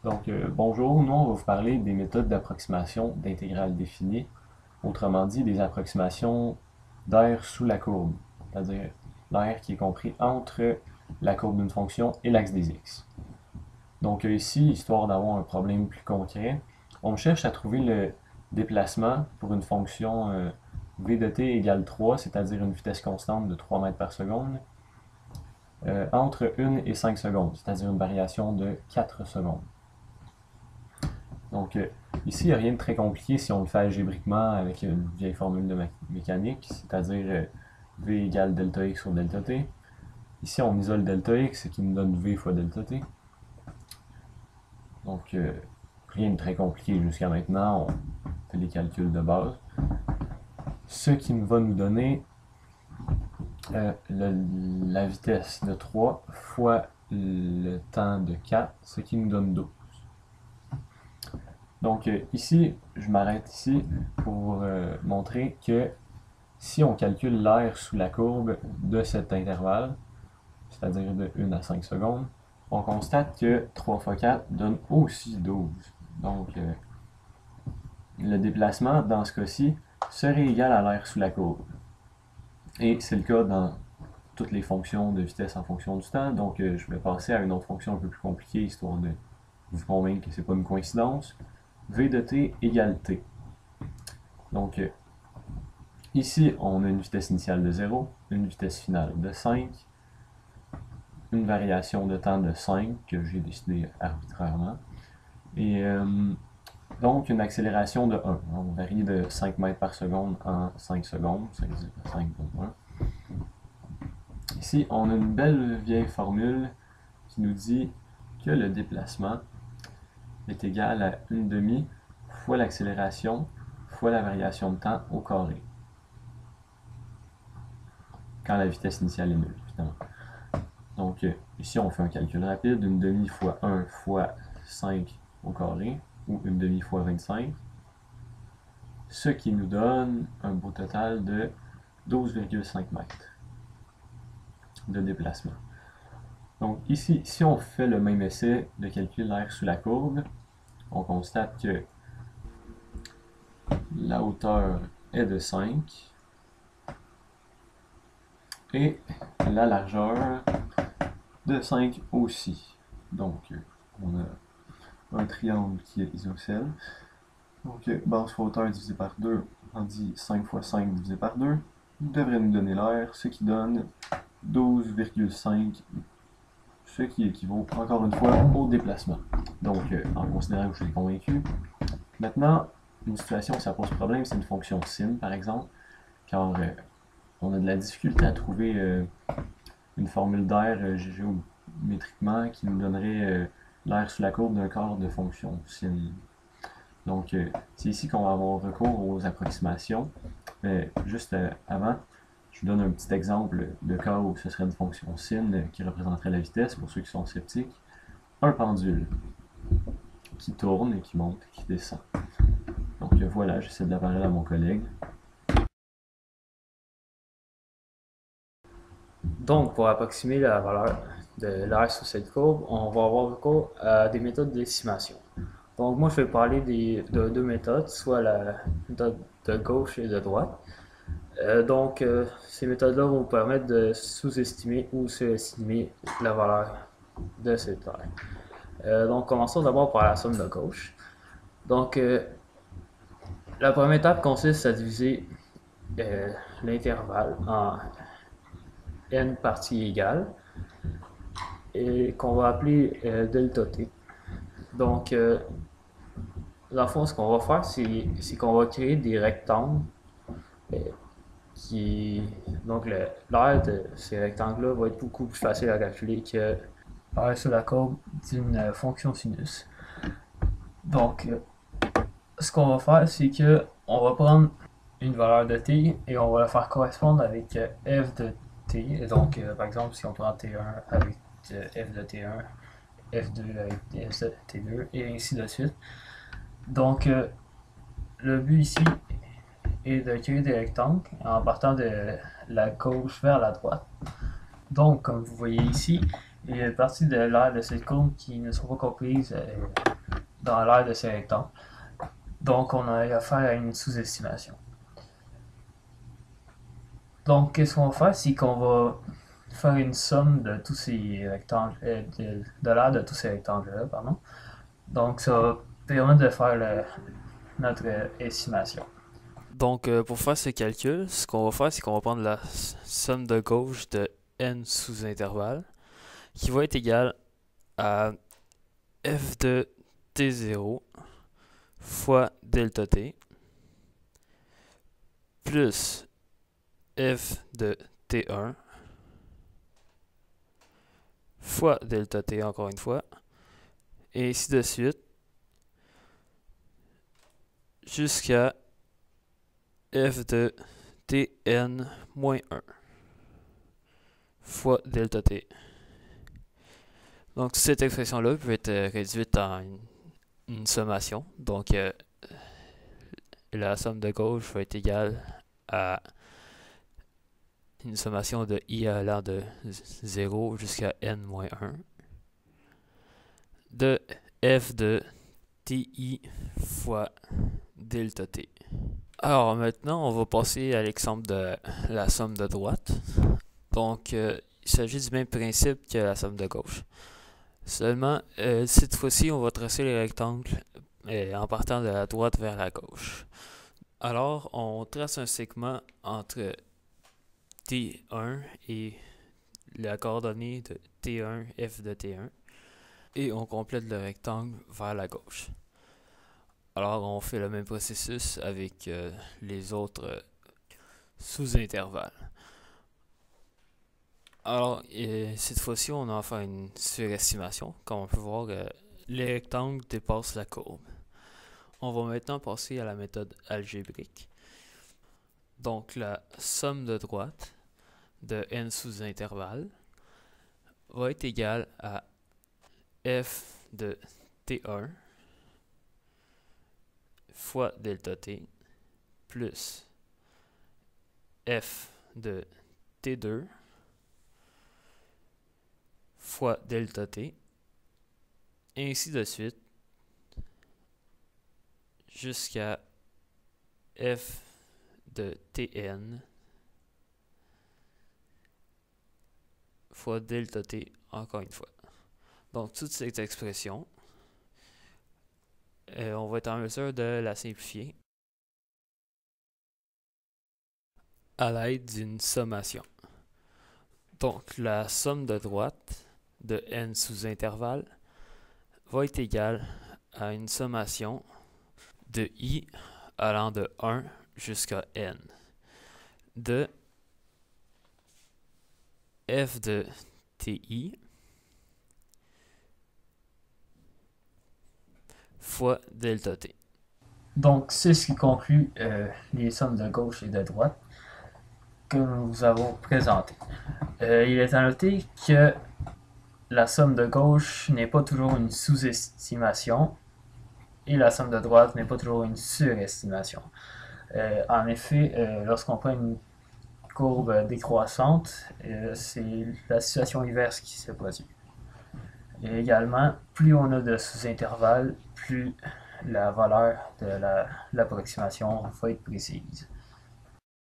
Donc, bonjour, nous on va vous parler des méthodes d'approximation d'intégrales définies, autrement dit des approximations d'aire sous la courbe, c'est-à-dire l'aire qui est compris entre la courbe d'une fonction et l'axe des x. Donc ici, histoire d'avoir un problème plus concret, on cherche à trouver le déplacement pour une fonction v de t égale 3, c'est-à-dire une vitesse constante de 3 mètres par seconde, entre 1 et 5 secondes, c'est-à-dire une variation de 4 secondes. Donc ici, il n'y a rien de très compliqué si on le fait algébriquement avec une vieille formule de mécanique, c'est-à-dire V égale delta x sur delta t. Ici, on isole delta x, ce qui nous donne V fois delta t. Donc rien de très compliqué jusqu'à maintenant, on fait les calculs de base. Ce qui va nous donner la vitesse de 3 fois le temps de 4, ce qui nous donne 12. Donc ici, je m'arrête ici pour montrer que si on calcule l'aire sous la courbe de cet intervalle, c'est-à-dire de 1 à 5 secondes, on constate que 3 fois 4 donne aussi 12. Donc le déplacement, dans ce cas-ci, serait égal à l'aire sous la courbe. Et c'est le cas dans toutes les fonctions de vitesse en fonction du temps. Donc je vais passer à une autre fonction un peu plus compliquée, histoire de vous convaincre que ce n'est pas une coïncidence. V de t égale t. Donc, ici, on a une vitesse initiale de 0, une vitesse finale de 5, une variation de temps de 5 que j'ai décidé arbitrairement, et donc une accélération de 1. On varie de 5 mètres par seconde en 5 secondes, 5,1. Ici, on a une belle vieille formule qui nous dit que le déplacement est égal à 1/2 fois l'accélération fois la variation de temps au carré. Quand la vitesse initiale est nulle, évidemment. Donc ici, on fait un calcul rapide, 1/2 fois 1 fois 5 au carré, ou 1/2 fois 25, ce qui nous donne un beau total de 12,5 mètres de déplacement. Donc ici, si on fait le même essai de calculer l'aire sous la courbe, on constate que la hauteur est de 5 et la largeur de 5 aussi. Donc on a un triangle qui est isocèle. Donc base fois hauteur divisé par 2, on dit 5 fois 5 divisé par 2, devrait nous donner l'aire, ce qui donne 12,5, ce qui équivaut encore une fois au déplacement. Donc en considérant que je suis convaincu, maintenant une situation où ça pose problème, c'est une fonction sin par exemple, car on a de la difficulté à trouver une formule d'air géométriquement qui nous donnerait l'aire sous la courbe d'un quart de fonction sin. Donc c'est ici qu'on va avoir recours aux approximations. Mais juste avant, je vous donne un petit exemple de cas où ce serait une fonction sin qui représenterait la vitesse, pour ceux qui sont sceptiques. Un pendule qui tourne et qui monte et qui descend. Donc voilà, j'essaie de la parler à mon collègue. Donc, pour approximer la valeur de l'aire sous cette courbe, on va avoir recours à des méthodes d'estimation. Donc, moi, je vais parler de deux méthodes, soit la méthode de gauche et de droite. Ces méthodes-là vont vous permettre de sous-estimer ou surestimer la valeur de cette aire. Donc, commençons d'abord par la somme de gauche. Donc, la première étape consiste à diviser l'intervalle en n parties égales et qu'on va appeler delta t. Donc, dans le fond, ce qu'on va faire, c'est qu'on va créer des rectangles donc, l'aire de ces rectangles-là va être beaucoup plus facile à calculer que l'aire sur la courbe d'une fonction sinus. Donc, ce qu'on va faire, c'est que on va prendre une valeur de t et on va la faire correspondre avec f de t. Et donc, par exemple, si on prend t1 avec f de t1, f2 avec f de t2, et ainsi de suite. Donc, le but ici est de créer des rectangles en partant de la gauche vers la droite. Donc, comme vous voyez ici, Il y a une partie de l'aire de cette courbe qui ne sont pas comprises dans l'aire de ces rectangles. Donc, on a affaire à une sous-estimation. Donc, qu'est-ce qu'on va faire? C'est qu'on va faire une somme de tous ces rectangles, de l'aire de tous ces rectangles-là, pardon. Donc, ça va permettre de faire notre estimation. Donc, pour faire ce calcul, ce qu'on va faire, c'est qu'on va prendre la somme de gauche de n sous-intervalles, qui va être égale à f de t0 fois delta t, plus f de t1 fois delta t encore une fois, et ainsi de suite, jusqu'à f de tn moins 1 fois delta t. Donc cette expression-là peut être réduite en une sommation. Donc la somme de gauche va être égale à une sommation de i allant de 0 jusqu'à n-1 de f de ti fois delta t. Alors maintenant, on va passer à l'exemple de la somme de droite. Donc il s'agit du même principe que la somme de gauche. Seulement, cette fois-ci, on va tracer les rectangles en partant de la droite vers la gauche. Alors, on trace un segment entre T1 et la coordonnée de T1, f de T1, et on complète le rectangle vers la gauche. Alors, on fait le même processus avec les autres sous-intervalles. Alors, cette fois-ci, on a affaire à une surestimation. Comme on peut voir, les rectangles dépassent la courbe. On va maintenant passer à la méthode algébrique. Donc, la somme de droite de n sous-intervalles va être égale à f de t1 fois delta t plus f de t2 fois delta t, et ainsi de suite, jusqu'à f de tn fois delta t encore une fois. Donc toute cette expression, on va être en mesure de la simplifier à l'aide d'une sommation. Donc la somme de droite de n sous-intervalles va être égale à une sommation de i allant de 1 jusqu'à n de f de ti fois delta t. Donc, c'est ce qui conclut les sommes de gauche et de droite que nous avons présentées. Il est à noter que la somme de gauche n'est pas toujours une sous-estimation et la somme de droite n'est pas toujours une surestimation. En effet, lorsqu'on prend une courbe décroissante, c'est la situation inverse qui se produit. Et également, plus on a de sous-intervalles, plus la valeur de l'approximation va être précise.